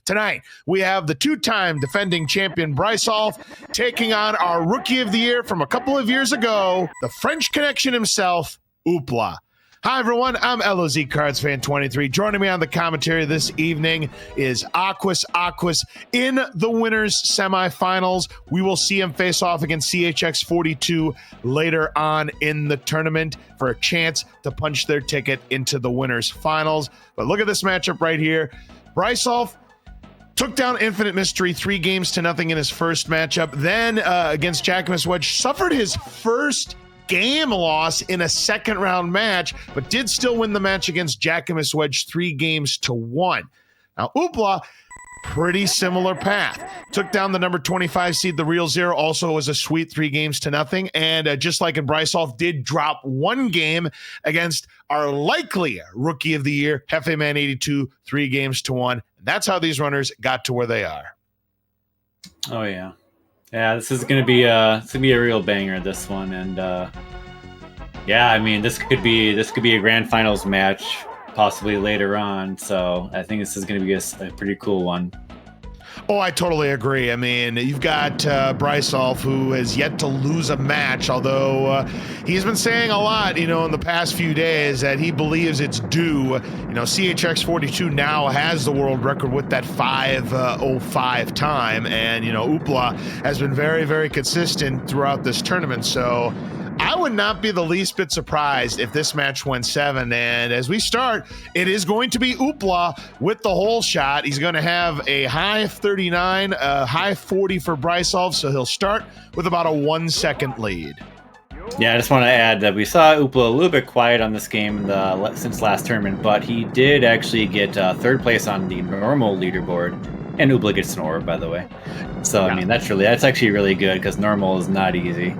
Tonight, we have the two-time defending champion Brisulph taking on our Rookie of the Year from a couple of years ago, the French Connection himself, Oopla. Hi, everyone. I'm LOZ Cards Fan 23. Joining me on the commentary this evening is Aquas. Aquas in the winners semifinals. We will see him face off against CHX 42 later on in the tournament for a chance to punch their ticket into the winners finals. But look at this matchup right here. Brisulph took down Infinite Mystery 3-0 in his first matchup. Then against Jacquemus Wedge, suffered his first game loss in a second round match, but did still win the match against Jacquemus Wedge 3-1. Now, Oopla, pretty similar path. Took down the number 25 seed, the Real Zero, also was a sweet 3-0. And just like in Brisulph, did drop one game against our likely Rookie of the Year, Hefeman 82, 3-1. That's how these runners got to where they are. Oh yeah, yeah. This is gonna be a real banger. This one, and yeah, I mean, this could be a grand finals match, possibly later on. So I think this is gonna be a pretty cool one. Oh, I totally agree. I mean, you've got Brisulph, who has yet to lose a match, although he's been saying a lot, in the past few days that he believes it's due. CHX 42 now has the world record with that 5:05 time, and, Oopla has been very, very consistent throughout this tournament, so I would not be the least bit surprised if this match went 7. And as we start, it is going to be Oopla with the whole shot. He's going to have a high 39, a high 40 for Brisulph, so he'll start with about a 1 second lead. Yeah, I just want to add that we saw Oopla a little bit quiet on this game since last tournament, but he did actually get third place on the normal leaderboard. And Oopla gets an orb, by the way. So, yeah. I mean, that's actually really good because normal is not easy.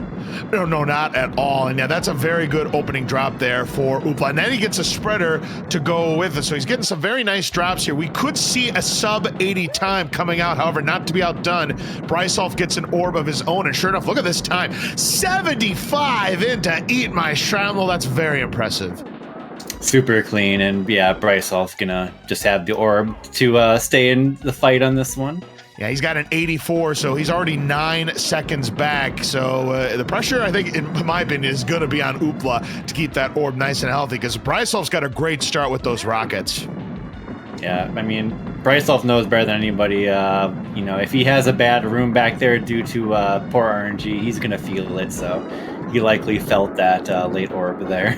No, not at all. And yeah, that's a very good opening drop there for Oopla. And then he gets a spreader to go with it. So he's getting some very nice drops here. We could see a sub 80 time coming out. However, not to be outdone, Brisulph gets an orb of his own. And sure enough, look at this time. 75 into Eat My Shrapnel. That's very impressive. Super clean, and yeah, Brisulph's gonna just have the orb to stay in the fight on this one. Yeah, he's got an 84, so he's already 9 seconds back. So the pressure, I think, in my opinion, is going to be on Oopla to keep that orb nice and healthy, because Brisulph's got a great start with those rockets. Yeah, I mean, Brisulph knows better than anybody. If he has a bad room back there due to poor RNG, he's going to feel it, so he likely felt that late orb there.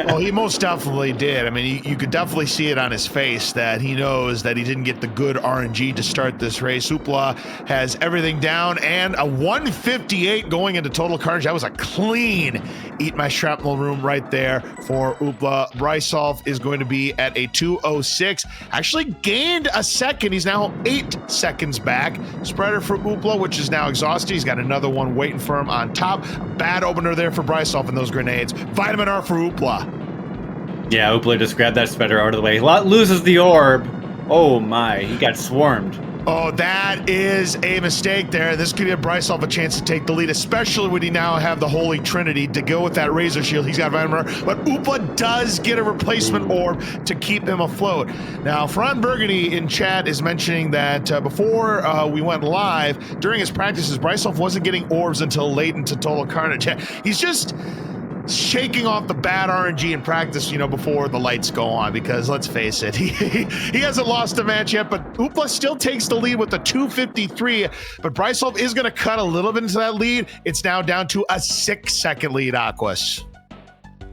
Oh, he most definitely did. I mean, you could definitely see it on his face that he knows that he didn't get the good RNG to start this race. Oopla has everything down, and a 158 going into total carnage. That was a clean Eat My Shrapnel room right there for Oopla. Brisulph is going to be at a 206. Actually gained a second. He's now 8 seconds back. Spreader for Oopla, which is now exhausted. He's got another one waiting for him on top. A bad opener there for Brisulph and those grenades. Vitamin R for Oopla. Yeah, Oopla just grabbed that spreader out of the way. Loses the orb. Oh my, he got swarmed. Oh, that is a mistake there. This could give Brisulph a chance to take the lead, especially when he now have the Holy Trinity to go with that Razor Shield. He's got Vitamin R, but Oopla does get a replacement orb to keep him afloat. Now, Fearonburgundy in chat is mentioning that before we went live, during his practices, Brisulph wasn't getting orbs until late into Total Carnage. He's just shaking off the bad RNG in practice, before the lights go on, because let's face it, he hasn't lost a match yet, but Oopla still takes the lead with the 253, but Brisulph is going to cut a little bit into that lead. It's now down to a 6 second lead, Aquas.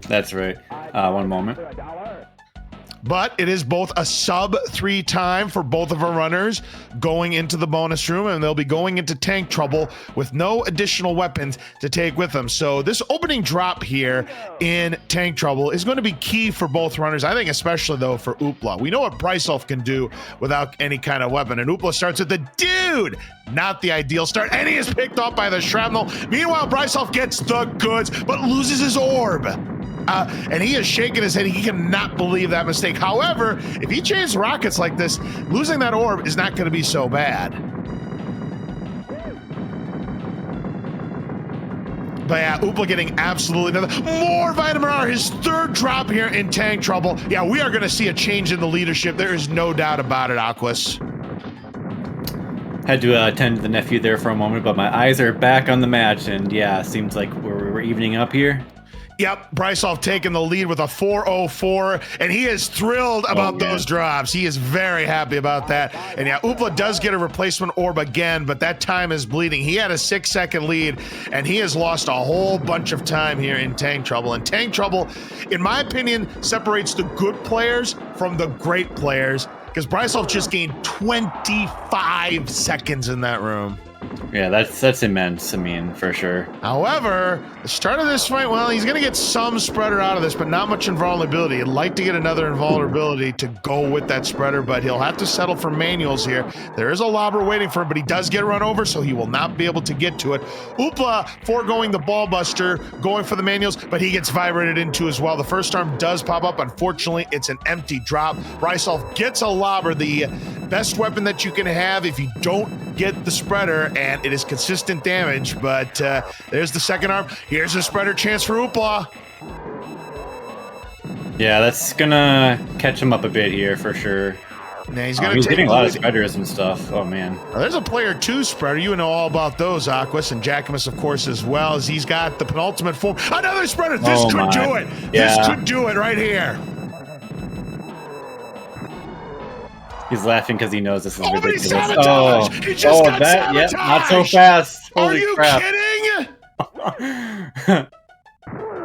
That's right. One moment. But it is both a sub 3 time for both of our runners going into the bonus room, and they'll be going into tank trouble with no additional weapons to take with them. So this opening drop here in tank trouble is going to be key for both runners. I think especially though for Oopla. We know what Brisulph can do without any kind of weapon, and Oopla starts with the dude. Not the ideal start, and he is picked off by the shrapnel. Meanwhile, Brisulph gets the goods, but loses his orb. And he is shaking his head. He cannot believe that mistake. However, if he chains rockets like this, losing that orb is not going to be so bad. But yeah, Oopla getting absolutely nothing. More Vitamin R, his third drop here in tank trouble. Yeah, we are going to see a change in the leadership. There is no doubt about it, Aquas. Had to attend to the nephew there for a moment, but my eyes are back on the match, and yeah, seems like we're evening up here. Yep, Brisulph taking the lead with a 4:04, and he is thrilled about those drops. He is very happy about that. And yeah, Oopla does get a replacement orb again, but that time is bleeding. He had a 6-second lead, and he has lost a whole bunch of time here in Tank Trouble. And Tank Trouble, in my opinion, separates the good players from the great players, because Brisulph just gained 25 seconds in that room. Yeah, that's immense, I mean, for sure. However, the start of this fight, well, he's going to get some spreader out of this, but not much invulnerability. He'd like to get another invulnerability to go with that spreader, but he'll have to settle for manuals here. There is a lobber waiting for him, but he does get run over, so he will not be able to get to it. Oopla foregoing the ball buster, going for the manuals, but he gets vibrated into as well. The first arm does pop up. Unfortunately, it's an empty drop. Brisulph gets a lobber, the best weapon that you can have if you don't get the spreader, and it is consistent damage, but there's the second arm. Here's a spreader chance for Oopla. Yeah, that's gonna catch him up a bit here for sure. Now he's getting a lot of spreaders and stuff. Oh man. There's a player 2 spreader. You know all about those, Aquas, and Jackamus, of course, as well, as he's got the penultimate form. Another spreader. This could do it. Yeah. This could do it right here. He's laughing because he knows this is ridiculous. Sabotage! He just got sabotaged! Yeah, not so fast. Holy Are you crap. kidding? That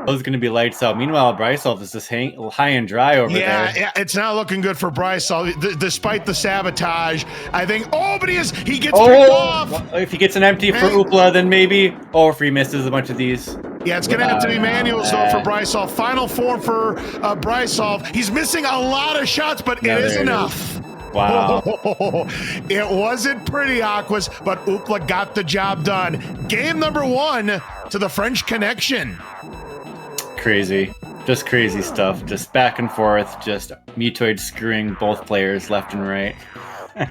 was going to be lights out. Meanwhile, Brisulph is just high and dry over there. Yeah, it's not looking good for Brisulph, despite the sabotage. I think, but he gets picked off. If he gets an empty for Oopla, then maybe. Oh, if he misses a bunch of these. Yeah, it's going to have to be manuals, though, for Brisulph. Final form for Brisulph. He's missing a lot of shots, but it is enough. Wow. It wasn't pretty, Aquas, but Oopla got the job done. Game number 1 to the French Connection. Crazy. Just crazy stuff. Just back and forth. Just Mutoid screwing both players left and right.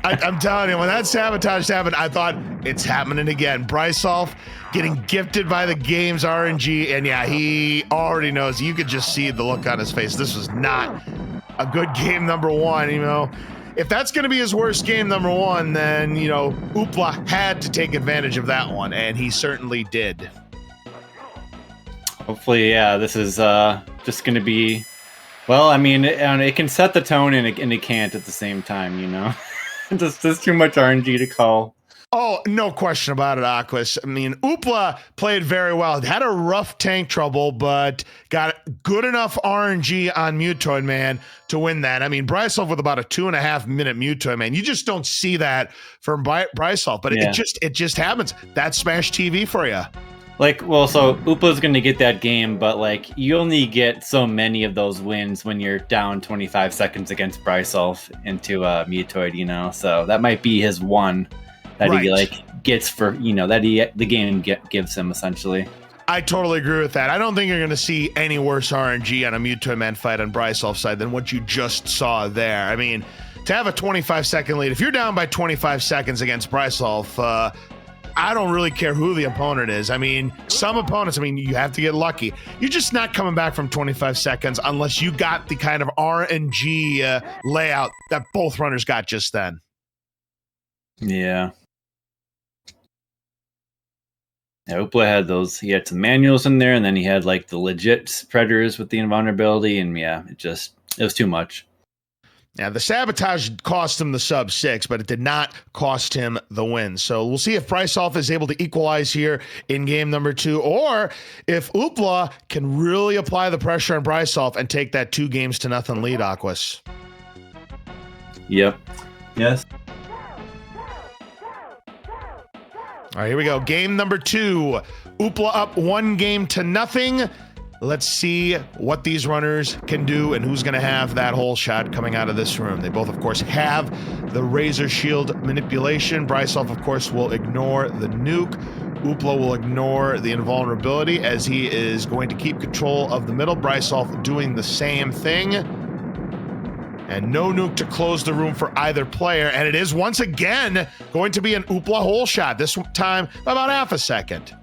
I'm telling you, when that sabotage happened, I thought, it's happening again. Brisulph getting gifted by the game's RNG, and yeah, he already knows. You could just see the look on his face. This was not a good game number 1, you know. If that's going to be his worst game number 1, then, you know, Oopla had to take advantage of that one, and he certainly did. Hopefully, yeah, this is just going to be... Well, I mean, it can set the tone, and it can't at the same time, you know? There's too much RNG to call. Oh, no question about it, Aquas. I mean, Oopla played very well. Had a rough Tank Trouble, but got good enough RNG on Mutoid Man to win that. I mean, Brisulph with about a 2.5-minute Mutoid Man. You just don't see that from Brisulph, but it just happens. That's Smash TV for you. Like, well, so Oopla's going to get that game, but, like, you only get so many of those wins when you're down 25 seconds against Brisulph into Mutoid, you know? So that might be his one that he, like, gets for, you know, that the game gives him, essentially. I totally agree with that. I don't think you're going to see any worse RNG on a Mutoid Man fight on Brisulph's side than what you just saw there. I mean, to have a 25-second lead, if you're down by 25 seconds against Brisulph, I don't really care who the opponent is. I mean, some opponents, I mean, you have to get lucky. You're just not coming back from 25 seconds unless you got the kind of RNG layout that both runners got just then. Yeah. Yeah, Oopla had those. He had some manuals in there, and then he had like the legit spreaders with the invulnerability, and yeah, it was too much. Yeah, the sabotage cost him the sub-6, but it did not cost him the win. So we'll see if Brisulph is able to equalize here in game number 2, or if Oopla can really apply the pressure on Brisulph and take that 2-0 lead, Aquas. Yep. Yes. All right, here we go. Game number 2. Oopla up 1-0. Let's see what these runners can do and who's going to have that whole shot coming out of this room. They both, of course, have the Razor Shield manipulation. Brisulph, of course, will ignore the nuke. Oopla will ignore the invulnerability as he is going to keep control of the middle. Brisulph doing the same thing. And no nuke to close the room for either player. And it is once again going to be an Oopla hole shot, this time about half a second.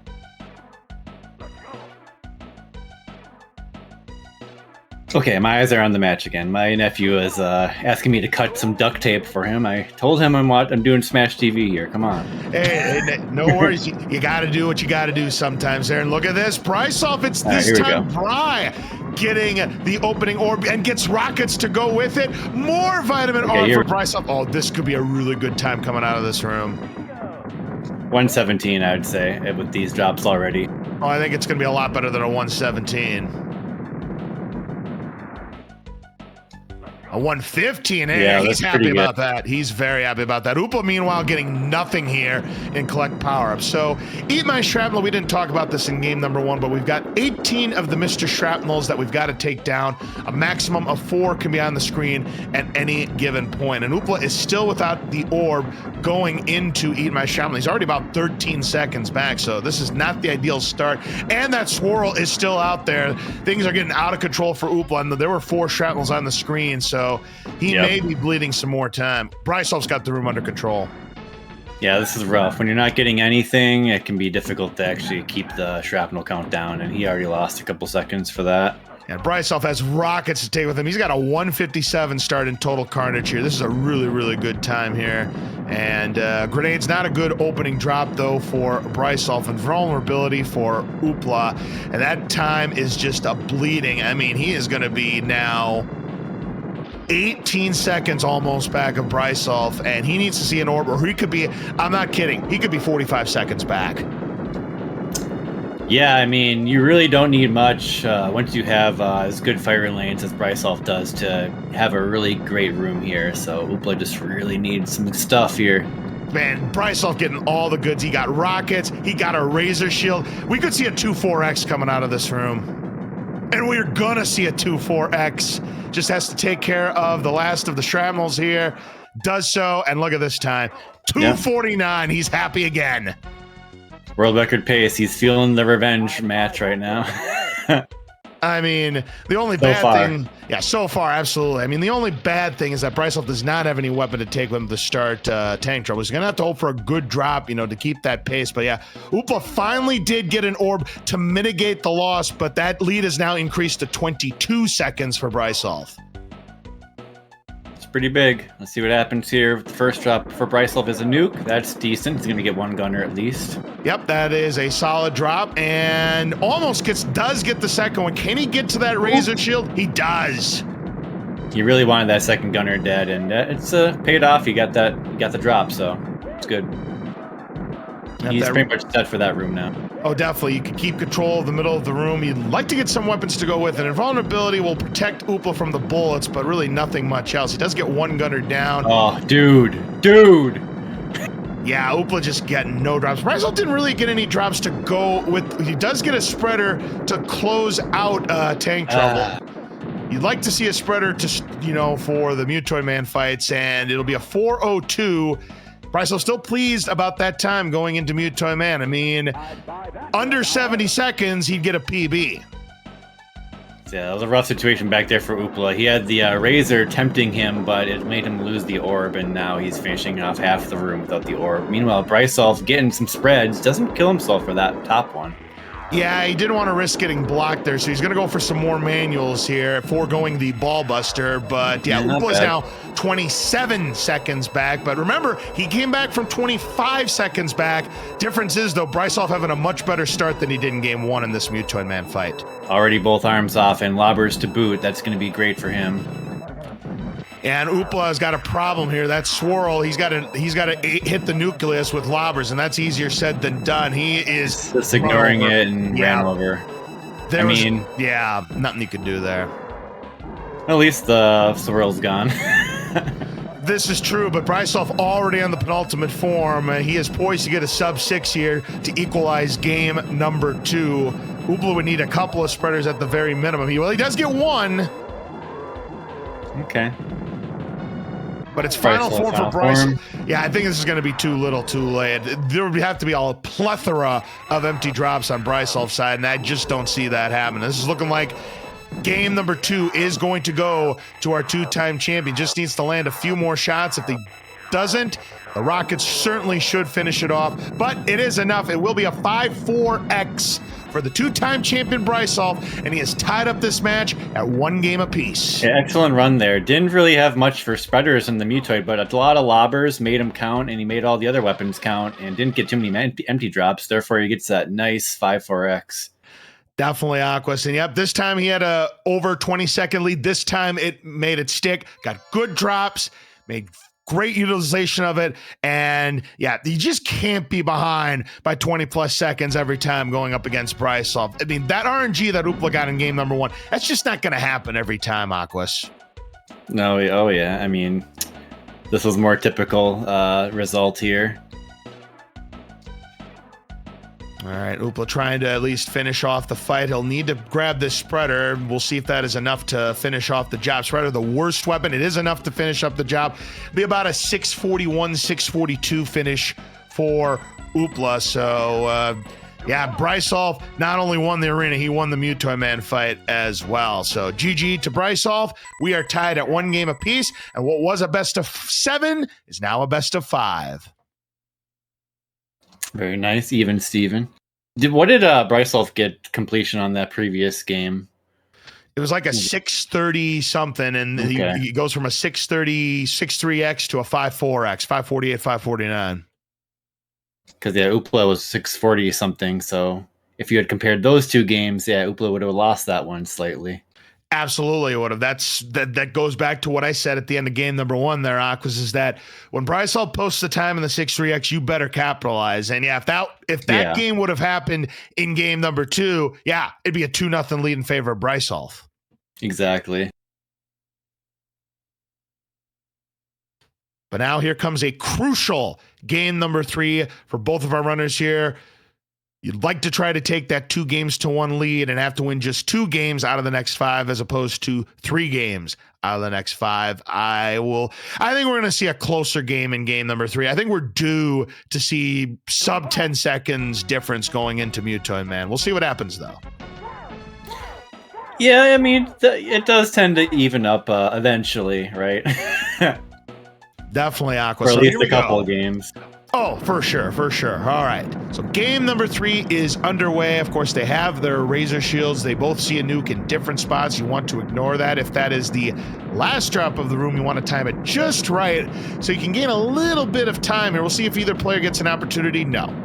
Okay, my eyes are on the match again. My nephew is asking me to cut some duct tape for him. I told him I'm doing Smash TV here. Come on. Hey, no worries. You got to do what you got to do sometimes there. And look at this. Brisulph, it's this time Bry getting the opening orb and gets rockets to go with it. More vitamin R for Brisulph. Oh, this could be a really good time coming out of this room. 117, I would say, with these drops already. Oh, I think it's going to be a lot better than a 117. A 115, he's happy about that. He's very happy about that. Oopla, meanwhile, getting nothing here in collect power-ups. So, Eat My Shrapnel, we didn't talk about this in game number 1, but we've got 18 of the Mr. Shrapnels that we've got to take down. A maximum of 4 can be on the screen at any given point. And Oopla is still without the orb going into Eat My Shrapnel. He's already about 13 seconds back, so this is not the ideal start. And that swirl is still out there. Things are getting out of control for Oopla, and there were 4 shrapnels on the screen, so he may be bleeding some more time. Brisulph's got the room under control. Yeah, this is rough. When you're not getting anything, it can be difficult to actually keep the shrapnel count down, and he already lost a couple seconds for that. And Brisulph has rockets to take with him. He's got a 157 start in total carnage here. This is a really, really good time here. And Grenade's not a good opening drop, though, for Brisulph, and vulnerability for Oopla. And that time is just a bleeding. I mean, he is going to be now 18 seconds almost back of Brisulph, and he needs to see an orb, or he could be, I'm not kidding, he could be 45 seconds back. Yeah, I mean, you really don't need much once you have as good fire lanes as Brisulph does to have a really great room here. So Oopla just really needs some stuff here. Man, Brisulph getting all the goods. He got rockets, he got a razor shield. We could see a 2-4X coming out of this room. And we're gonna see a 2-4X. Just has to take care of the last of the shrapnels here. Does so, and look at this time. 249, he's happy again. World record pace. He's feeling the revenge match right now. I mean, the only bad thing... Yeah, so far, absolutely. I mean, the only bad thing is that Brisulph does not have any weapon to take with him to start tank trouble. He's going to have to hope for a good drop, you know, to keep that pace. But yeah, Oopla finally did get an orb to mitigate the loss, but that lead is now increased to 22 seconds for Brisulph. Pretty big. Let's see what happens here. The first drop for Brisulph is a nuke. That's decent. He's going to get 1 gunner at least. Yep, that is a solid drop, and almost does get the second one. Can he get to that razor shield? He does. He really wanted that second gunner dead, and it's paid off. He got the drop, so it's good. He's pretty much set for that room now. Oh, definitely. You can keep control of the middle of the room. You'd like to get some weapons to go with it. Invulnerability will protect Oopla from the bullets, but really nothing much else. He does get 1 gunner down. Oh, dude. Yeah, Oopla just getting no drops. Brisulph didn't really get any drops to go with. He does get a spreader to close out tank trouble. You'd like to see a spreader to, you know, for the Mutoid Man fights, and it'll be a 4:02. Brisulph still pleased about that time going into Mutoid Man. I mean, under 70 seconds, he'd get a PB. Yeah, that was a rough situation back there for Oopla. He had the razor tempting him, but it made him lose the orb, and now he's finishing off half the room without the orb. Meanwhile, Brisulph getting some spreads, doesn't kill himself for that top one. Yeah, he didn't want to risk getting blocked there, so he's going to go for some more manuals here, foregoing the ball buster. But yeah, Oopla's now 27 seconds back. But remember, he came back from 25 seconds back. Difference is, though, Brisulph having a much better start than he did in game 1 in this Mutoid Man fight. Already both arms off and lobbers to boot. That's going to be great for him. And Oopla has got a problem here. That swirl, he's got to hit the nucleus with lobbers, and that's easier said than done. He is just ignoring it and ran over. Yeah, nothing you can do there. At least the swirl's gone. This is true, but Brisulph already on the penultimate form. He is poised to get a sub-6 here to equalize game number 2. Oopla would need a couple of spreaders at the very minimum. He does get 1. Okay. But it's final form for Bryce. Yeah, I think this is going to be too little too late. There would have to be a plethora of empty drops on Brisulph's side, and I just don't see that happening. This is looking like game number 2 is going to go to our 2-time champion. Just needs to land a few more shots. If doesn't, the Rockets certainly should finish it off, but it is enough. It will be a 5-4X for the two-time champion Brisulph, and he has tied up this match at 1 game apiece. Yeah, excellent run there. Didn't really have much for spreaders in the Mutoid, but a lot of lobbers made him count, and he made all the other weapons count, and didn't get too many empty drops. Therefore, he gets that nice 5-4X. Definitely Aquas. And yep, this time he had a over 20-second lead. This time it made it stick. Got good drops, made great utilization of it. And yeah, you just can't be behind by 20 plus seconds every time going up against Brisulph. I mean, that RNG that Oopla got in game number 1, that's just not going to happen every time, Aquas. No, oh yeah. I mean, this was more typical result here. All right, Oopla trying to at least finish off the fight. He'll need to grab this spreader. We'll see if that is enough to finish off the job. Spreader, the worst weapon. It is enough to finish up the job. Be about a 641, 642 finish for Oopla. So, yeah, Brisulph not only won the arena, he won the Mutoid Man fight as well. So, GG to Brisulph. We are tied at 1 game apiece. And what was a best of 7 is now a best of 5. Very nice, even Steven. What did Brisulph get completion on that previous game? It was like a 630 something, and okay. he goes from a 630, 63X to a 5-4X, 548, 549. Because yeah, Oopla was 640 something. So if you had compared those 2 games, yeah, Oopla would have lost that one slightly. Absolutely would have. That goes back to what I said at the end of game number 1 there, Aquas, is that when Brisulph posts the time in the 6-3X, you better capitalize. And yeah, if that game would have happened in game number 2, yeah, it'd be a 2-0 lead in favor of Brisulph. Exactly. But now here comes a crucial game number 3 for both of our runners here. You'd like to try to take that 2-1 lead and have to win just 2 games out of the next 5 as opposed to 3 games out of the next 5. I think we're going to see a closer game in game number 3. I think we're due to see sub 10 seconds difference going into Mutoid Man. We'll see what happens though. Yeah, I mean, it does tend to even up eventually, right? Definitely, Aqua. For at least a couple of games. Oh, for sure. All right. So game number 3 is underway. Of course, they have their razor shields. They both see a nuke in different spots. You want to ignore that. If that is the last drop of the room, you want to time it just right so you can gain a little bit of time here. We'll see if either player gets an opportunity. No.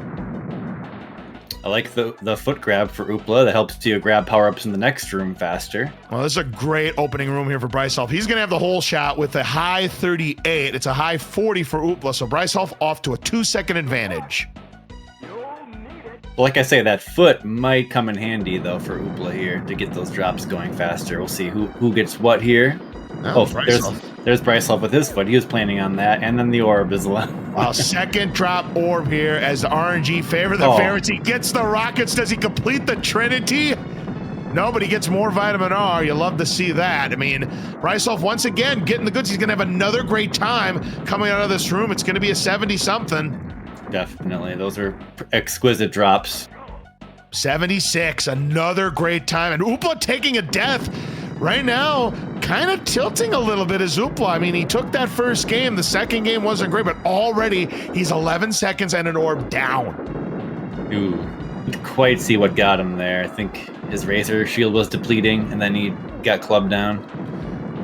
I like the foot grab for Oopla. That helps you grab power-ups in the next room faster. Well, this is a great opening room here for Brisulph. He's going to have the whole shot with a high 38. It's a high 40 for Oopla, so Brisulph off to a 2-second advantage. Like I say, that foot might come in handy, though, for Oopla here to get those drops going faster. We'll see who gets what here. Oh, there's Brisulph with his foot. He was planning on that, and then the orb as well. Wow, second drop orb here as the RNG favor the favorites. He gets the rockets. Does he complete the Trinity? No, but he gets more vitamin R. You love to see that. I mean, Brisulph once again getting the goods. He's going to have another great time coming out of this room. It's going to be a 70-something. Definitely. Those are exquisite drops. 76, another great time. And Oopla taking a death. Right now, kind of tilting a little bit as Oopla. I mean, he took that first game. The second game wasn't great, but already he's 11 seconds and an orb down. Ooh, you can quite see what got him there. I think his razor shield was depleting, and then he got clubbed down.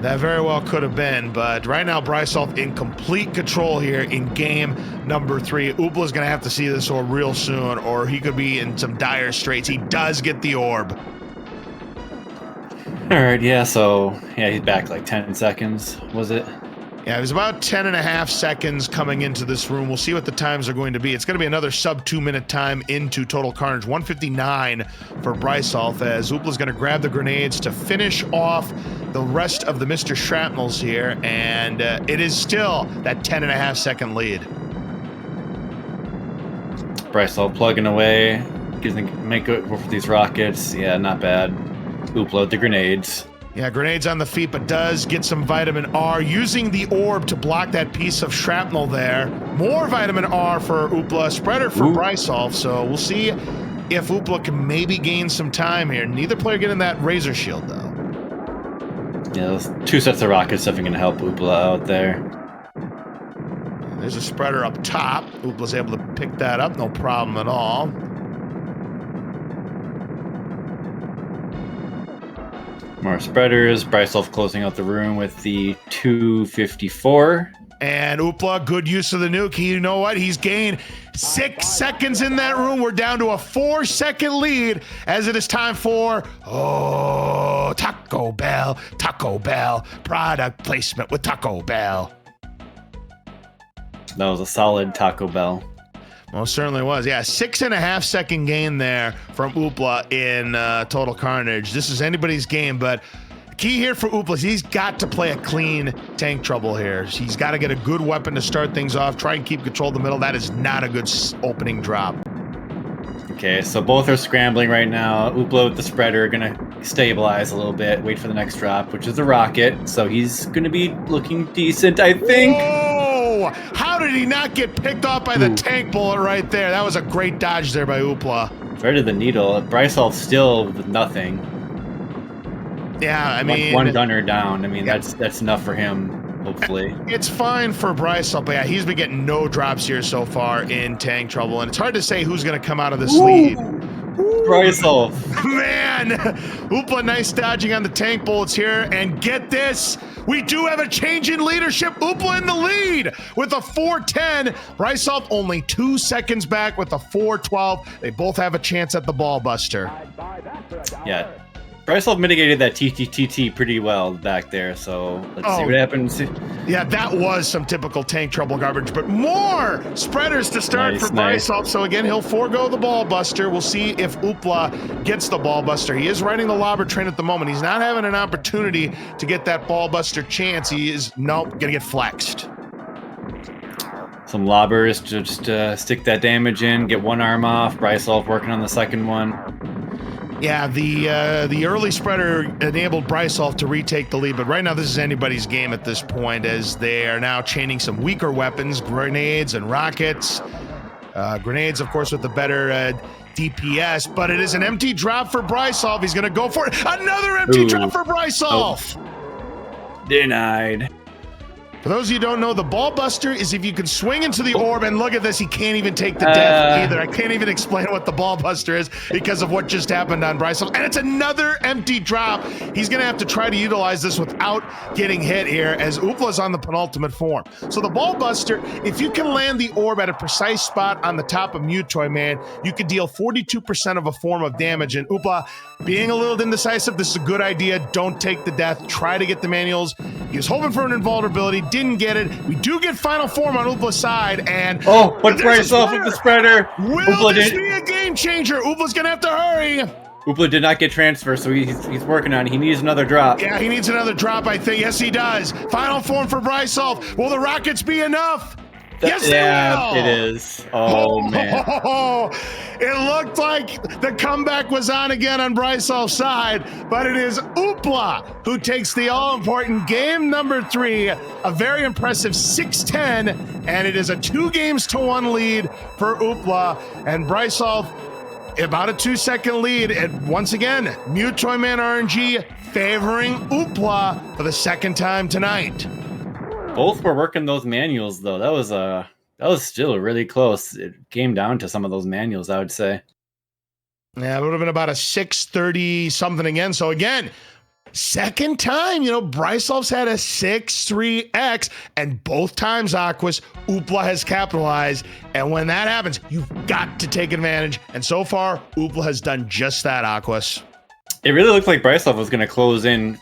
That very well could have been, but right now, Brisulph in complete control here in game number 3. Oopla's going to have to see this orb real soon, or he could be in some dire straits. He does get the orb. All right, yeah, so, yeah, he's back like 10 seconds, was it? Yeah, it was about 10.5 seconds coming into this room. We'll see what the times are going to be. It's going to be another sub 2-minute time into Total Carnage. 1:59 for Brisulph as Oopla's going to grab the grenades to finish off the rest of the Mr. Shrapnels here, and it is still that 10.5 second lead. Brisulph plugging away, make it for these rockets. Yeah, not bad. Oopla with the grenades. Yeah, grenades on the feet, but does get some vitamin R, using the orb to block that piece of shrapnel there. More vitamin R for Oopla, spreader for Brisulph, so we'll see if Oopla can maybe gain some time here. Neither player getting that razor shield, though. Yeah, those 2 sets of rockets definitely going to help Oopla out there. There's a spreader up top. Oopla's able to pick that up, no problem at all. More spreaders. Brisulph closing out the room with the 254. And Oopla, good use of the nuke. You know what? He's gained 6 seconds in that room. We're down to a 4-second lead as it is time for, Taco Bell, product placement with Taco Bell. That was a solid Taco Bell. Most certainly was. Yeah, 6.5-second gain there from Oopla in Total Carnage. This is anybody's game, but key here for Oopla is he's got to play a clean tank trouble here. He's got to get a good weapon to start things off, try and keep control of the middle. That is not a good opening drop. Okay, so both are scrambling right now. Oopla with the spreader gonna stabilize a little bit, wait for the next drop, which is the rocket. So he's gonna be looking decent, I think. Whoa! How did he not get picked off by the tank bullet right there? That was a great dodge there by Oopla. Right to the needle. Brisulph still with nothing. Yeah, I mean, one gunner down. I mean, that's enough for him. Hopefully, it's fine for Brisulph, but yeah, he's been getting no drops here so far in tank trouble, and it's hard to say who's going to come out of this lead. Brisulph, man, Oopla, nice dodging on the tank bullets here, and get this, we do have a change in leadership. Oopla in the lead with a 4:10. Brisulph only 2 seconds back with a 4:12. They both have a chance at the ball buster. Yeah. Brisulph mitigated that TTTT pretty well back there, so let's see what happens. Yeah, that was some typical tank trouble garbage, but more spreaders to start for Brisulph. So again, he'll forego the ball buster. We'll see if Oopla gets the ball buster. He is riding the lobber train at the moment. He's not having an opportunity to get that ball buster chance. He is, gonna get flexed. Some lobbers to just stick that damage in, get one arm off. Brisulph working on the second one. Yeah, the early spreader enabled Brisulph to retake the lead, but right now this is anybody's game at this point as they are now chaining some weaker weapons, grenades and rockets. Grenades, of course, with the better DPS, but it is an empty drop for Brisulph. He's going to go for it. Another empty drop for Brisulph. Oh. Denied. For those of you who don't know, the ball buster is if you can swing into the orb, and look at this, he can't even take the death either. I can't even explain what the ball buster is because of what just happened on Brisulph. And it's another empty drop. He's gonna have to try to utilize this without getting hit here as Oopla's on the penultimate form. So the ball buster, if you can land the orb at a precise spot on the top of Mutoy Man, you could deal 42% of a form of damage. And Oopla, being a little indecisive, this is a good idea. Don't take the death, try to get the manuals. He was hoping for an invulnerability, didn't get it. We do get final form on Oopla's side, and but Brisulph with the spreader. Will this be a game changer? Oopla's gonna have to hurry. Oopla did not get transfer, so he's working on it. He needs another drop. Yeah, he needs another drop, I think. Yes, he does. Final form for Brisulph. Will the rockets be enough? Yes, they will. It is. Oh, man. It looked like the comeback was on again on Brisulph's side, but it is Oopla who takes the all-important game number 3, a very impressive 6-10, and it is a 2-1 lead for Oopla, and Brisulph about a 2-second lead, and once again, Mutoy Man RNG favoring Oopla for the second time tonight. Both were working those manuals, though. That was still really close. It came down to some of those manuals, I would say. Yeah, it would have been about a 6:30 something again. So again, second time, Brisulph's had a 6-3X, and both times, Aquas, Oopla has capitalized. And when that happens, you've got to take advantage. And so far, Oopla has done just that, Aquas. It really looked like Brisulph was going to close in,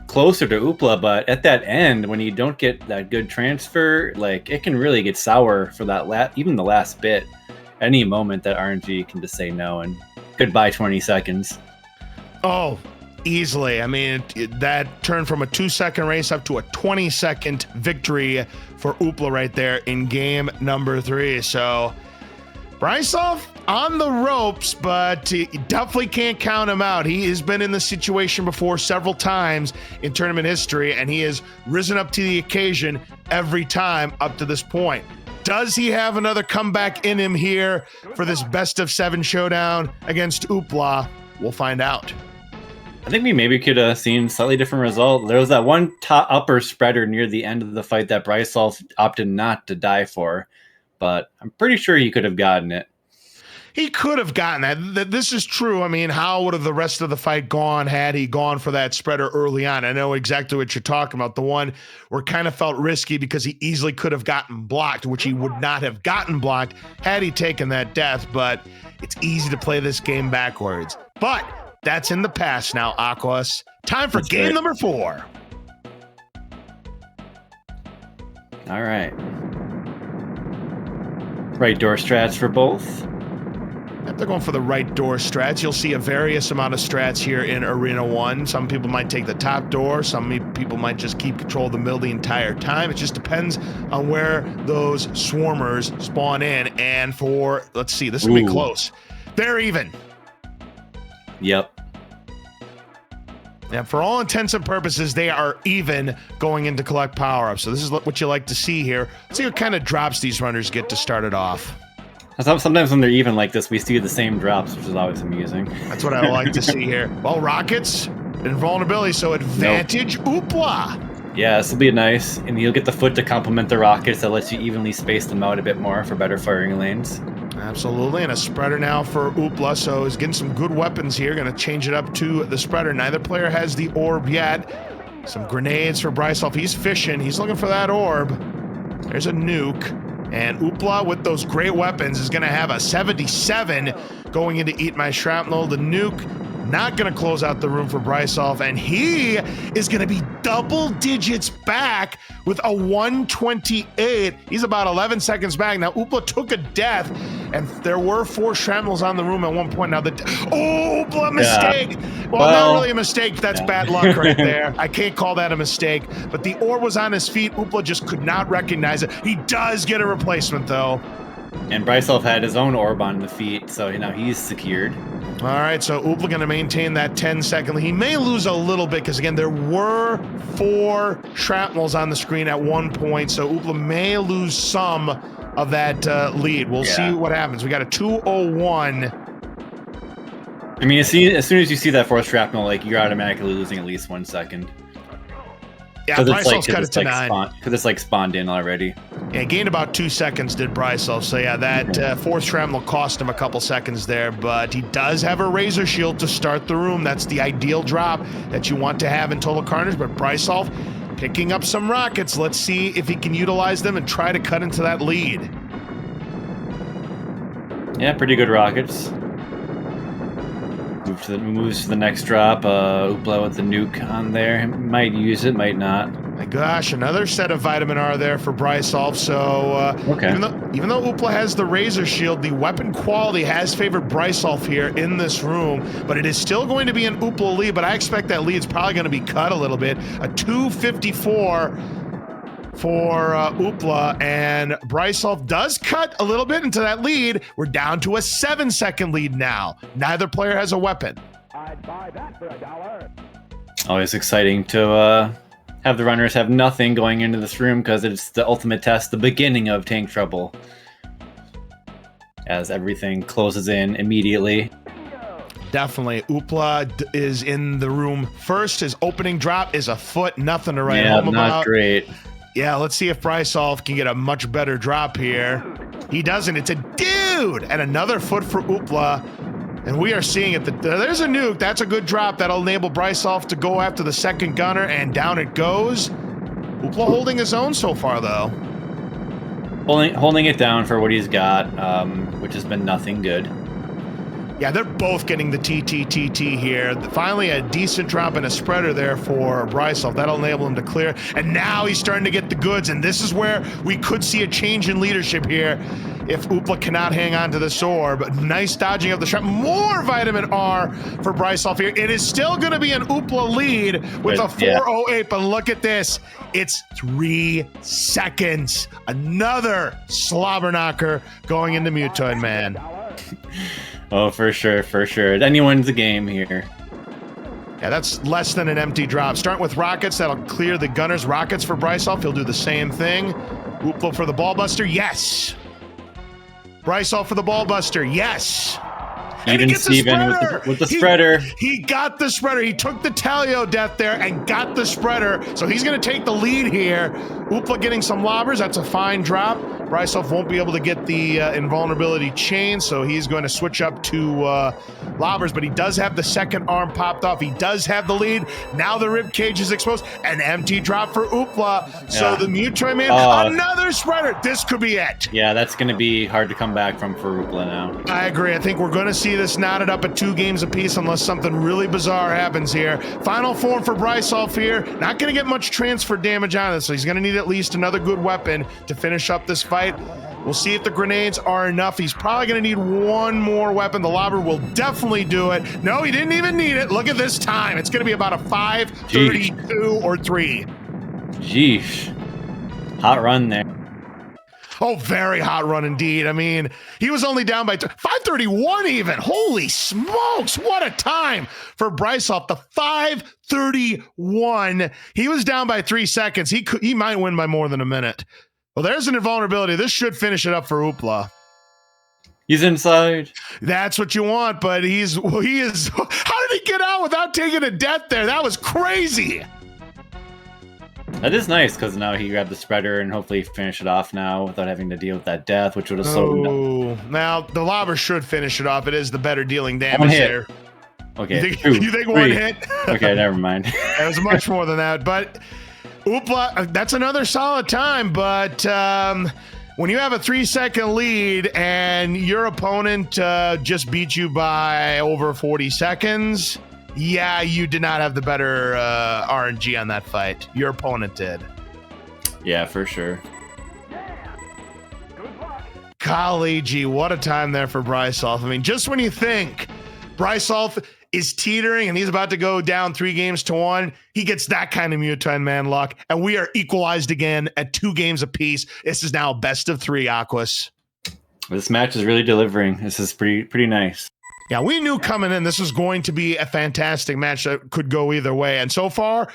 closer to Oopla, but at that end, when you don't get that good transfer, it can really get sour for that even the last bit. Any moment that RNG can just say no and goodbye 20 seconds. Oh, easily. I mean, that turned from a 2-second race up to a 20-second victory for Oopla right there in game number 3. So Brisulph on the ropes, but you definitely can't count him out. He has been in this situation before several times in tournament history, and he has risen up to the occasion every time up to this point. Does he have another comeback in him here for this best-of-7 showdown against Oopla? We'll find out. I think we maybe could have seen slightly different result. There was that one upper spreader near the end of the fight that Brisulph opted not to die for, but I'm pretty sure he could have gotten it. He could have gotten that. This is true. I mean, how would have the rest of the fight gone had he gone for that spreader early on? I know exactly what you're talking about. The one where kind of felt risky because he easily could have gotten blocked, which he would not have gotten blocked had he taken that death. But it's easy to play this game backwards. But that's in the past now, Aquas. Time for game number 4. All right. Right door strats for both. If they're going for the right door strats, you'll see a various amount of strats here in Arena 1. Some people might take the top door. Some people might just keep control of the middle the entire time. It just depends on where those swarmers spawn in. And for, let's see, this will be close. They're even. Yep. And for all intents and purposes, they are even going in to collect power-ups. So this is what you like to see here. Let's see what kind of drops these runners get to start it off. Sometimes when they're even like this, we see the same drops, which is always amusing. That's what I like to see here. Well, rockets, invulnerability, so advantage Oopla. Yeah, this will be nice. And you'll get the foot to complement the rockets. That lets you evenly space them out a bit more for better firing lanes. Absolutely, and a spreader now for Oopla, so he's getting some good weapons here. Going to change it up to the spreader. Neither player has the orb yet. Some grenades for Brisulph. He's fishing. He's looking for that orb. There's a nuke. And Oopla, with those great weapons, is going to have a 77 going into Eat My Shrapnel. The nuke not going to close out the room for Brisulph, and he is going to be double digits back with a 128. He's about 11 seconds back. Now, Oopla took a death, and there were 4 shrapnels on the room at one point. Now, Oopla, mistake. Yeah. Well, not really a mistake. That's bad luck right there. I can't call that a mistake. But the orb was on his feet. Oopla just could not recognize it. He does get a replacement, though. And Brisulph had his own orb on the feet, so now he's secured. All right, so Oopla going to maintain that 10-second lead. He may lose a little bit because, again, there were 4 shrapnels on the screen at one point, so Oopla may lose some of that lead. We'll see what happens. We got a 2:01. I mean, as soon as you see that 4th shrapnel, like, you're automatically losing at least 1 second. Yeah, Brisulph's cut it to 9. Because it's like spawned in already. Yeah, gained about 2 seconds, did Brisulph. So yeah, that 4th shrapnel cost him a couple seconds there, but he does have a razor shield to start the room. That's the ideal drop that you want to have in Total Carnage, but Brisulph picking up some rockets. Let's see if he can utilize them and try to cut into that lead. Yeah, pretty good rockets. Moves to the next drop. Oopla with the nuke on there. Might use it, might not. My gosh, another set of Vitamin R there for Brisulph. So even though Oopla has the razor shield, the weapon quality has favored Brisulph here in this room, but it is still going to be an Oopla lead, but I expect that lead's probably going to be cut a little bit. A 254 for Oopla, and Brisulph does cut a little bit into that lead. We're down to a 7-second lead now. Neither player has a weapon. I'd buy that for $1. Always exciting to have the runners have nothing going into this room because it's the ultimate test, the beginning of tank trouble. As everything closes in immediately. Definitely. Oopla is in the room first. His opening drop is a foot. Nothing to write home about. Not great. Yeah, let's see if Brisulph can get a much better drop here. He doesn't. It's a dude! And another foot for Oopla. And we are seeing it. There's a nuke. That's a good drop. That'll enable Brisulph to go after the second gunner, and down it goes. Oopla holding his own so far, though. Holding it down for what he's got, which has been nothing good. Yeah, they're both getting the TTTT here. Finally, a decent drop and a spreader there for Brisulph. That'll enable him to clear. And now he's starting to get the goods, and this is where we could see a change in leadership here if Oopla cannot hang on to this orb. Nice dodging of the shot. More Vitamin R for Brisulph here. It is still going to be an Oopla lead with a 4:08, but look at this. It's 3 seconds. Another slobber knocker going into Mutoid Man. Oh, for sure, for sure. Anyone's a game here. Yeah, that's less than an empty drop. Start with rockets. That'll clear the gunner's rockets for Brisulph. He'll do the same thing. Oopla for the ball buster. Yes. Brisulph for the ball buster. Yes. And Even he gets Steven the spreader. with the spreader. He got the spreader. He took the Talio death there and got the spreader. So he's going to take the lead here. Oopla getting some lobbers. That's a fine drop. Brisulph won't be able to get the invulnerability chain, so he's going to switch up to lobbers, but he does have the second arm popped off. He does have the lead. Now the rib cage is exposed. An empty drop for Oopla. So the Mutoid Man, another spreader. This could be it. Yeah, that's going to be hard to come back from for Oopla now. I agree. I think we're going to see this knotted up at 2 games apiece unless something really bizarre happens here. Final form for Brisulph here. Not going to get much transfer damage on this, so he's going to need at least another good weapon to finish up this fight. We'll see if the grenades are enough. He's probably going to need one more weapon. The lobber will definitely do it. No, he didn't even need it. Look at this time. It's going to be about a 5:32 or 3. Jeesh. Hot run there. Oh, very hot run indeed. I mean, he was only down by 5:31 even. Holy smokes, what a time for Brisulph. The 5:31. He was down by 3 seconds. He might win by more than a minute. Well, there's an invulnerability. This should finish it up for Oopla. He's inside. That's what you want, but he is. How did he get out without taking a death there? That was crazy. That is nice because now he grabbed the spreader and hopefully finish it off now without having to deal with that death, which would have slowed him down. Now the lobber should finish it off. It is the better dealing damage there. Okay. You think 1 hit? Okay, never mind. It was much more than that, but Oopla, that's another solid time, but when you have a 3-second lead and your opponent just beat you by over 40 seconds, yeah, you did not have the better RNG on that fight. Your opponent did. Yeah, for sure. Golly gee, what a time there for Brisulph. I mean, just when you think Brisulph is teetering and he's about to go down 3-1, he gets that kind of Mutoid Man luck, and we are equalized again at 2 games apiece. This is now best of 3, Aquas. This match is really delivering. This is pretty nice. Yeah, we knew coming in this was going to be a fantastic match that could go either way, and so far,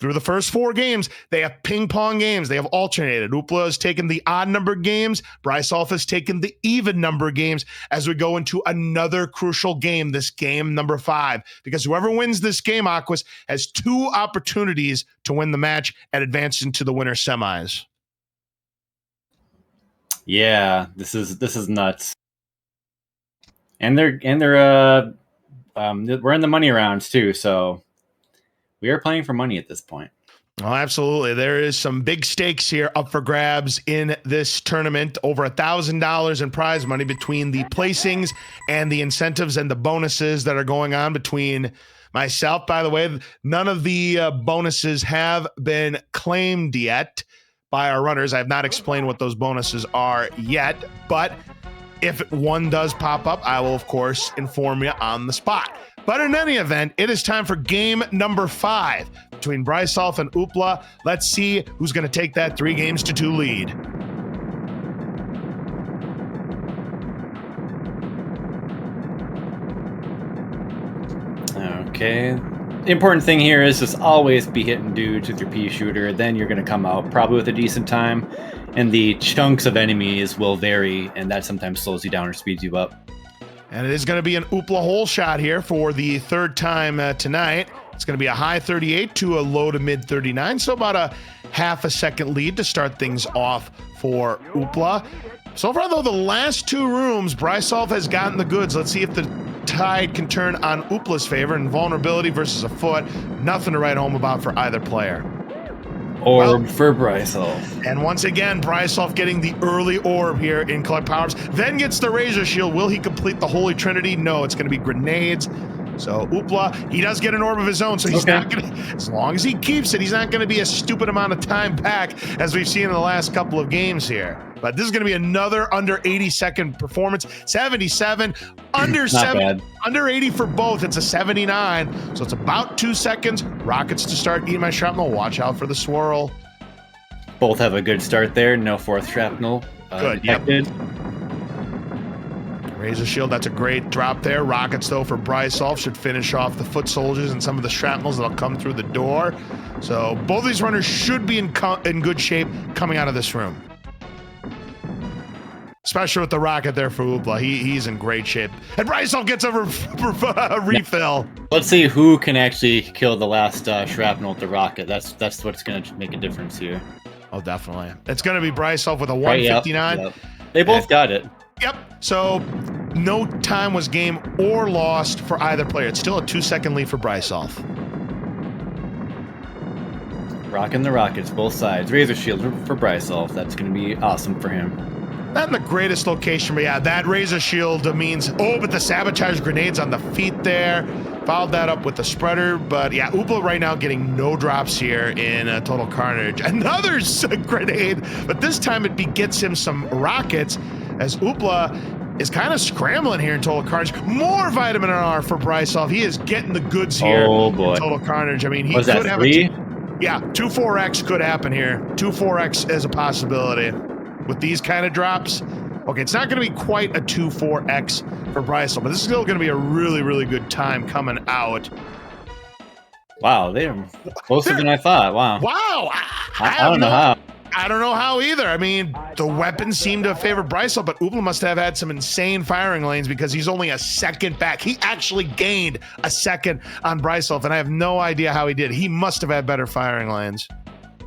through the first 4 games, they have ping-pong games. They have alternated. Oopla has taken the odd-numbered games. Brisulph has taken the even-number games as we go into another crucial game, this game number 5. Because whoever wins this game, Aquas, has 2 opportunities to win the match and advance into the winner semis. Yeah, this is nuts. And we're in the money rounds too, so we are playing for money at this point. Oh, absolutely. There is some big stakes here up for grabs in this tournament. Over $1,000 in prize money between the placings and the incentives and the bonuses that are going on between myself. By the way, none of the bonuses have been claimed yet by our runners. I have not explained what those bonuses are yet, but if one does pop up, I will, of course, inform you on the spot. But in any event, it is time for game number 5 between Brisulph and Oopla. Let's see who's going to take that 3-2 lead. Okay. The important thing here is just always be hitting dudes with your pea shooter. Then you're going to come out probably with a decent time. And the chunks of enemies will vary, and that sometimes slows you down or speeds you up. And it is going to be an Oopla hole shot here for the 3rd time tonight. It's going to be a high 38 to a low to mid 39, so about a half a second lead to start things off for Oopla. So far, though, the last 2 rooms, Brisulph has gotten the goods. Let's see if the tide can turn on Oopla's favor. And vulnerability versus a foot, nothing to write home about for either player. Orb for Brisulph. And once again, Brisulph getting the early orb here in collect powers. Then gets the Razor Shield. Will he complete the Holy Trinity? No, it's going to be grenades. So Oopla, he does get an orb of his own, so he's not going to, as long as he keeps it, he's not going to be a stupid amount of time back as we've seen in the last couple of games here. But this is going to be another under 80-second performance. 77, under 7, under 80 for both. It's a 79, so it's about 2 seconds. Rockets to start eating my shrapnel. Watch out for the swirl. Both have a good start there. No 4th shrapnel detected. Yep. Razor Shield, that's a great drop there. Rockets, though, for Brisulph should finish off the foot soldiers and some of the shrapnels that'll come through the door. So both of these runners should be in good shape coming out of this room. Especially with the rocket there for Oopla. He's in great shape. And Brisulph gets a refill. Let's see who can actually kill the last shrapnel with the rocket. That's what's going to make a difference here. Oh, definitely. It's going to be Brisulph with a 159. Yep. They both got it. Yep. So no time was game or lost for either player. It's still a 2-second lead for Brisulph. Rocking the rockets, both sides. Razor shield for Brisulph. That's going to be awesome for him. Not in the greatest location, but yeah, that razor shield means, but the sabotage grenades on the feet there. Followed that up with the spreader, but yeah, Oopla right now getting no drops here in Total Carnage. Another grenade, but this time it begets him some rockets as Oopla is kind of scrambling here in Total Carnage. More vitamin R for Brisulph. He is getting the goods here in Total Carnage. I mean, he could have 3? Yeah, 2-4X could happen here. 2-4X is a possibility. With these kind of drops, okay, it's not going to be quite a 2-4X for Brisulph, but this is still going to be a really, really good time coming out. Wow, they're closer than I thought. Wow. Wow. I don't know how. I don't know how either. I mean, the weapons seem to favor Brisulph, but Oopla must have had some insane firing lanes because he's only a second back. He actually gained a second on Brisulph, and I have no idea how he did. He must have had better firing lanes.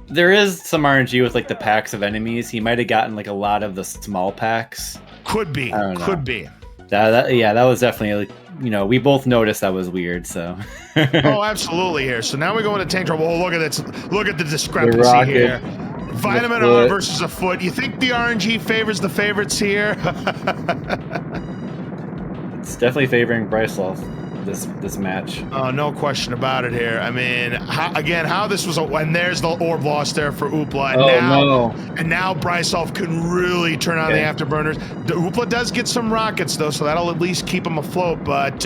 There is some RNG with like the packs of enemies. He might have gotten like a lot of the small packs. Could be. Could be. That was definitely, we both noticed that was weird. So. Oh, absolutely here. So now we go into tank trouble. Oh, look at this. Look at the discrepancy here. Vitamin R versus a foot. You think the RNG favors the favorites here? It's definitely favoring Brisulph. This match. Oh, no question about it here. I mean, how this was and there's the orb loss there for Oopla. And now Brisulph can really turn on the afterburners. The Oopla does get some rockets though, so that'll at least keep him afloat, but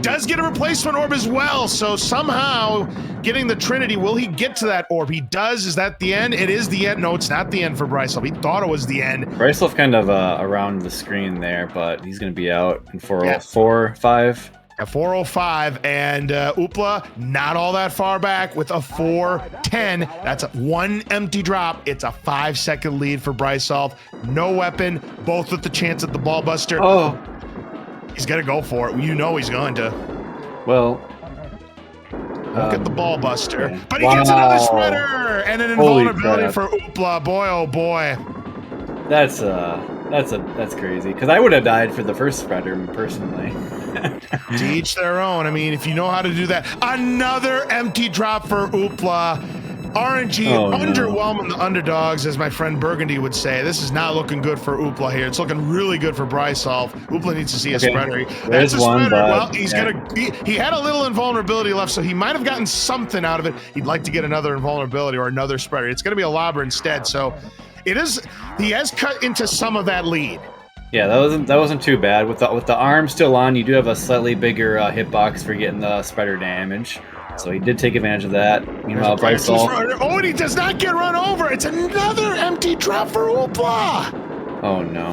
does get a replacement orb as well. So somehow getting the Trinity, will he get to that orb? He does. Is that the end? It is the end. No, it's not the end for Brisulph. He thought it was the end. Brisulph kind of around the screen there, but he's going to be out in 405. At 405, and Oopla not all that far back with a 410. That's one empty drop. It's a 5-second lead for Brisulph. No weapon, both with the chance at the ball buster. Oh, he's gonna go for it. You know he's going to. Well, look at the ball buster, but he gets another spreader and an invulnerability for Oopla. Boy, oh boy. That's crazy. Because I would have died for the first spreader personally. To each their own. I mean, if you know how to do that. Another empty drop for Oopla. RNG underwhelming the underdogs, as my friend Burgundy would say. This is not looking good for Oopla here. It's looking really good for Brisulph. Oopla needs to see a spreader. That's a spreader. Well, he's he had a little invulnerability left, so he might have gotten something out of it. He'd like to get another invulnerability or another spreader. It's going to be a lobber instead. So he has cut into some of that lead. Yeah, that wasn't too bad. With the arm still on, you do have a slightly bigger hitbox for getting the spreader damage. So he did take advantage of that. Meanwhile, Brisulph. Oh, and he does not get run over. It's another empty drop for Oopla. Oh no.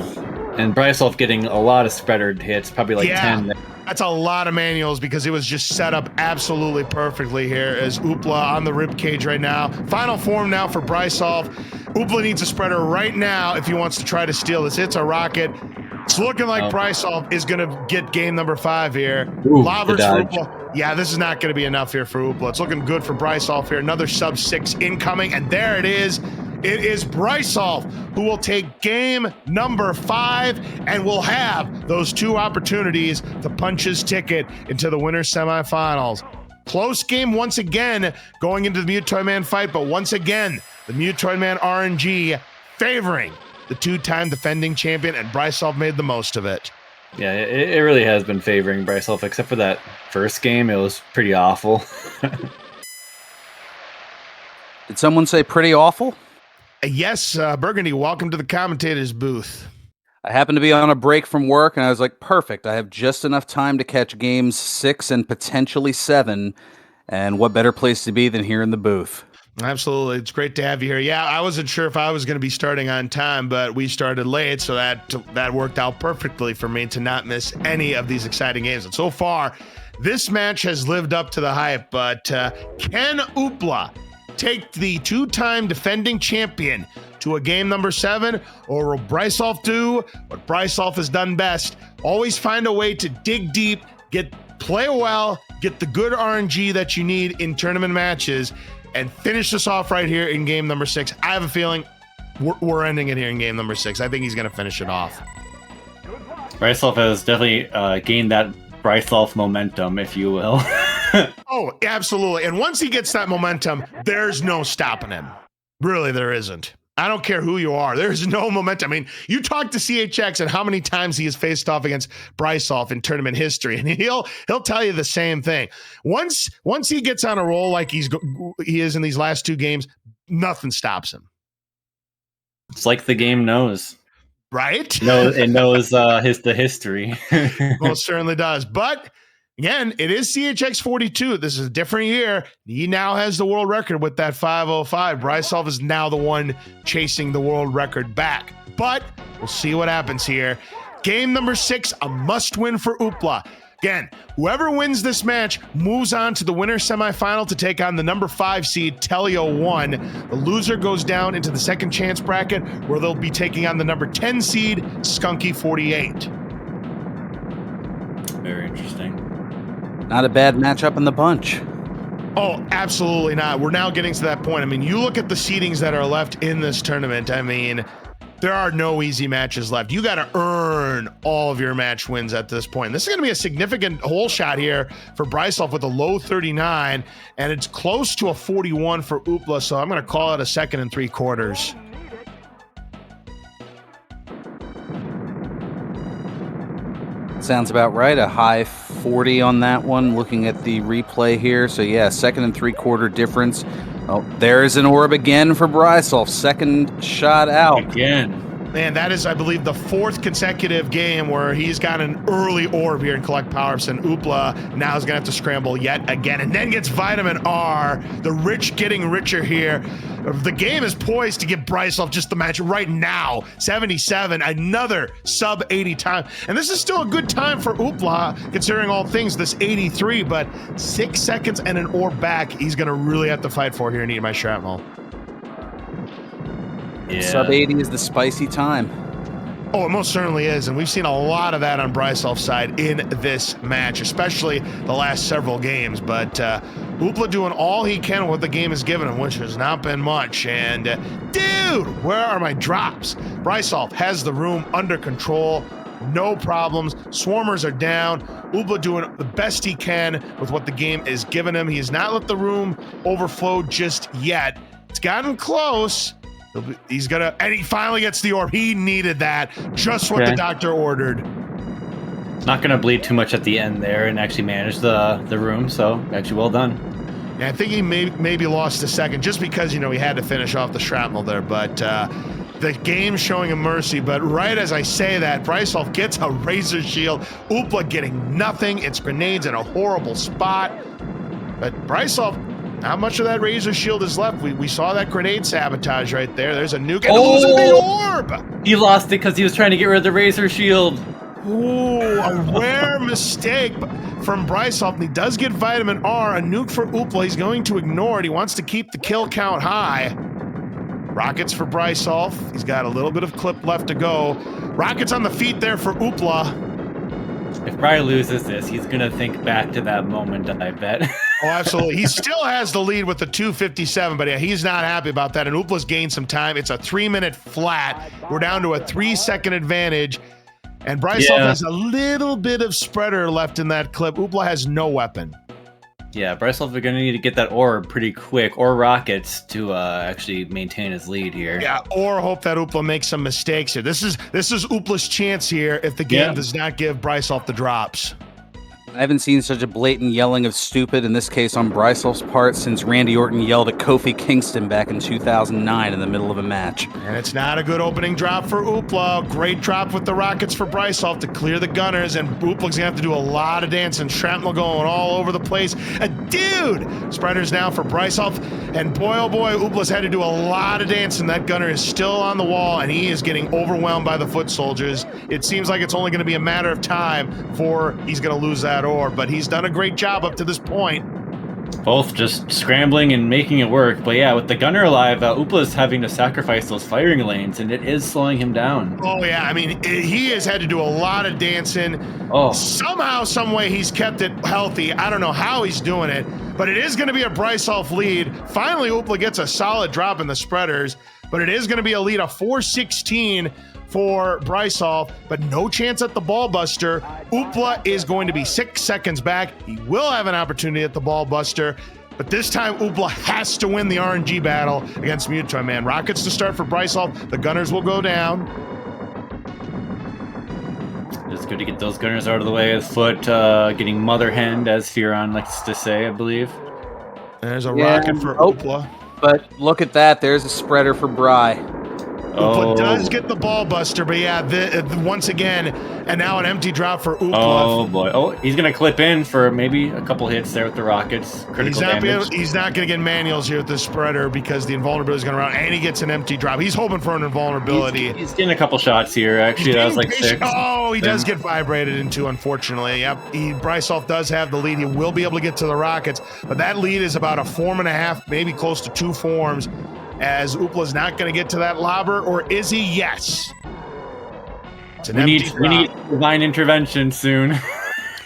And Brisulph getting a lot of spreadered hits, probably like 10. That's a lot of manuals because it was just set up absolutely perfectly here as Oopla on the rib cage right now. Final form now for Brisulph. Oopla needs a spreader right now if he wants to try to steal this. It's a rocket. It's looking like Brisulph is going to get game number 5 here. Lobbers for Oopla. Yeah, this is not going to be enough here for Oopla. It's looking good for Brisulph here. Another sub 6 incoming, and there it is. It is Brisulph who will take game number 5 and will have those 2 opportunities to punch his ticket into the winner's semifinals. Close game once again going into the Mutoid Man fight, but once again, the Mutoid Man RNG favoring the 2-time defending champion, and Brisulph made the most of it. Yeah, it really has been favoring Brisulph, except for that first game. It was pretty awful. Did someone say pretty awful? Yes, Burgundy, welcome to the commentator's booth. I happened to be on a break from work, and I was like, perfect. I have just enough time to catch games 6 and potentially 7, and what better place to be than here in the booth? Absolutely. It's great to have you here. Yeah, I wasn't sure if I was going to be starting on time, but we started late, so that worked out perfectly for me to not miss any of these exciting games. And so far, this match has lived up to the hype, but can Oopla take the 2-time defending champion to a game number 7, or will Brisulph do what Brisulph has done best? Always find a way to dig deep, play well, get the good RNG that you need in tournament matches, and finish this off right here in game number 6. I have a feeling we're ending it here in game number 6. I think he's going to finish it off. Brisulph has definitely gained that Brisulph momentum, if you will. Oh, absolutely. And once he gets that momentum, there's no stopping him. Really, there isn't. I don't care who you are. There's no momentum. I mean, you talk to CHX and how many times he has faced off against Brisulph in tournament history, and he'll tell you the same thing. Once he gets on a roll like he is in these last 2 games, nothing stops him. It's like the game knows. Right? No, it knows the history. Most certainly does. But again, it is CHX 42. This is a different year. He now has the world record with that 505. Brisulph is now the one chasing the world record back. But we'll see what happens here. Game number 6, a must-win for Oopla. Again, whoever wins this match moves on to the winner semifinal to take on the number 5 seed, Telio 1. The loser goes down into the second chance bracket, where they'll be taking on the number 10 seed, Skunky 48. Very interesting. Not a bad matchup in the bunch. Oh, absolutely not. We're now getting to that point. I mean, you look at the seedings that are left in this tournament. I mean, there are no easy matches left. You got to earn all of your match wins at this point. This is going to be a significant hole shot here for Brisulph with a low 39, and it's close to a 41 for Oopla, so I'm going to call it a 2 3/4. Sounds about right. A high 40 on that one, looking at the replay here. So yeah, 2 3/4 difference. Oh, there's an orb again for Brisulph. Second shot out. Again. Man, that is, I believe, the 4th consecutive game where he's got an early orb here in Collect Power-Ups, and Oopla now is going to have to scramble yet again, and then gets Vitamin R. The rich getting richer here. The game is poised to give Brisulph just the match right now. 77, another sub 80 time. And this is still a good time for Oopla, considering all things, this 83, but 6 seconds and an orb back, he's going to really have to fight for here and eat my shrapnel. Yeah. Sub 80 is the spicy time. Oh, it most certainly is, and we've seen a lot of that on Brisulph's side in this match, especially the last several games. But Oopla doing all he can with what the game has given him, which has not been much. And dude, where are my drops? Brisulph has the room under control, no problems. Swarmers are down. Oopla doing the best he can with what the game is giving him. He has not let the room overflow just yet. It's gotten close. He's gonna, and he finally gets the orb. He needed that, just what the doctor ordered. Not gonna bleed too much at the end there, and actually manage the room. So actually, well done. Yeah, I think he maybe lost a second just because he had to finish off the shrapnel there. But the game's showing him mercy. But right as I say that, Brisulph gets a razor shield. Oopla getting nothing. It's grenades in a horrible spot. But Brisulph, how much of that razor shield is left? We saw that grenade sabotage right there. There's a nuke and losing the orb. He lost it because he was trying to get rid of the razor shield. Ooh, a rare mistake from Brisulph. He does get Vitamin R, a nuke for Oopla. He's going to ignore it. He wants to keep the kill count high. Rockets for Brisulph. He's got a little bit of clip left to go. Rockets on the feet there for Oopla. If Bri loses this, he's going to think back to that moment, I bet. Oh, absolutely. He still has the lead with the 2:57, but yeah, he's not happy about that. And Oopla's gained some time. It's a 3-minute flat. We're down to a 3-second advantage. And Brisulph has a little bit of spreader left in that clip. Oopla has no weapon. Yeah, Brisulph are going to need to get that orb pretty quick, or rockets, to actually maintain his lead here. Yeah, or hope that Oopla makes some mistakes here. This is Oopla's chance here if the game does not give Brisulph the drops. I haven't seen such a blatant yelling of stupid, in this case on Brisulph's part, since Randy Orton yelled at Kofi Kingston back in 2009 in the middle of a match. And it's not a good opening drop for Oopla. Great drop with the rockets for Brisulph to clear the gunners, and Oopla's going to have to do a lot of dancing. Shrapnel going all over the place. Dude! Spreaders now for Brisulph, and boy, oh boy, Oopla's had to do a lot of dancing. That gunner is still on the wall, and he is getting overwhelmed by the foot soldiers. It seems like it's only going to be a matter of time before he's going to lose that orb, but he's done a great job up to this point. Both just scrambling and making it work. But yeah, with the gunner alive, Oopla's having to sacrifice those firing lanes, and it is slowing him down. Oh, yeah. I mean, he has had to do a lot of dancing. Oh. Somehow, some way, he's kept it healthy. I don't know how he's doing it, but it is going to be a Brisulph lead. Finally, Oopla gets a solid drop in the spreaders, but it is going to be a lead of 416 for Brisulph, but no chance at the ball buster. Oopla is going to be 6 seconds back. He will have an opportunity at the ball buster, but this time Oopla has to win the RNG battle against Mutoy Man. Rockets to start for Brisulph. The gunners will go down. It's good to get those gunners out of the way. Foot getting mother henned, as Fearon likes to say, I believe. There's a rocket for Oopla. But look at that. There's a spreader for Bry. Oopla does get the ball buster, but yeah, once again, and now an empty drop for Oopla. Oh boy! Oh, he's gonna clip in for maybe a couple hits there with the rockets. Critical damage. He's not gonna get manuals here with the spreader because the invulnerability is gonna run, and he gets an empty drop. He's hoping for an invulnerability. He's getting a couple shots here. Actually, that was like 6. Oh, he does get vibrated into, unfortunately. Yep, Brisulph does have the lead. He will be able to get to the rockets, but that lead is about a form and a half, maybe close to 2 forms. As Oopla's not going to get to that lobber, or is he? Yes. It's an empty drop. We need divine intervention soon.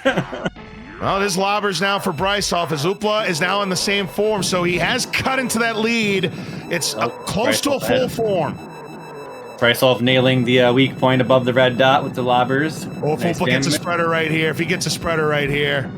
Well, this lobber's now for Brisulph, as Oopla is now in the same form, so he has cut into that lead. It's close to a full form. Brisulph nailing the weak point above the red dot with the lobbers. Oh, if Oopla gets a spreader right here, if he gets a spreader right here.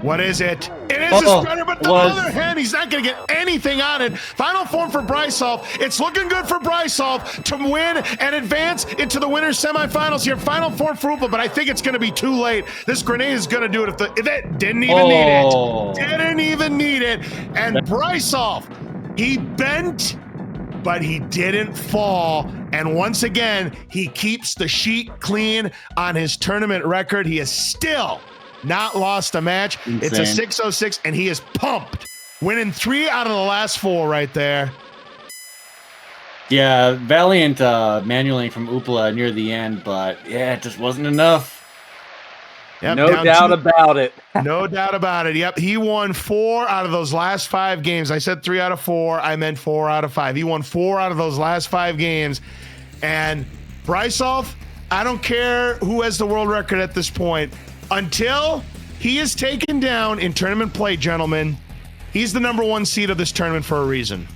What is it? It is a spreader, but the other hand, he's not going to get anything on it. Final form for Brisulph. It's looking good for Brisulph to win and advance into the winner's semifinals here. Final form for Oopla, but I think it's going to be too late. This grenade is going to do it if it didn't even need it. Didn't even need it. And Brisulph, he bent, but he didn't fall. And once again, he keeps the sheet clean on his tournament record. He is still not lost a match. Insane. It's a 606, and he is pumped. Winning 3 out of the last 4 right there. Yeah, valiant manualing from Oopla near the end, but yeah, it just wasn't enough. Yep, no doubt about it. No doubt about it. Yep, he won 4 out of those last 5 games. I said 3 out of 4. I meant 4 out of 5. He won 4 out of those last 5 games. And Brisulph, I don't care who has the world record at this point. Until he is taken down in tournament play, gentlemen, he's the #1 seed of this tournament for a reason.